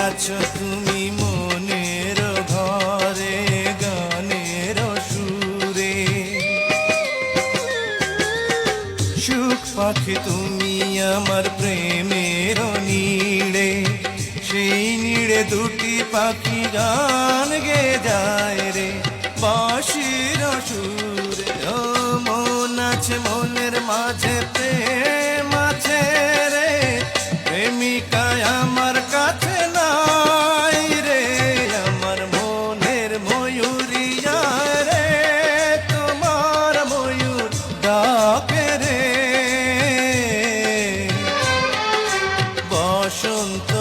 আছো তুমি মনের ঘরে গানের সুরে, সুখ পাখি তুমি আমার প্রেমের নীড়ে, সেই নীড়ে দুটি পাখি গান গে যায় রে বাঁশির সুরে। ও মন আছে মনের মাঝে প্রেম আছে রে, প্রেমিকা আমার কাছে নাই রে, আমার মনের ময়ূরিয়া রে, তোমার ময়ূর ডাকে রে বসন্ত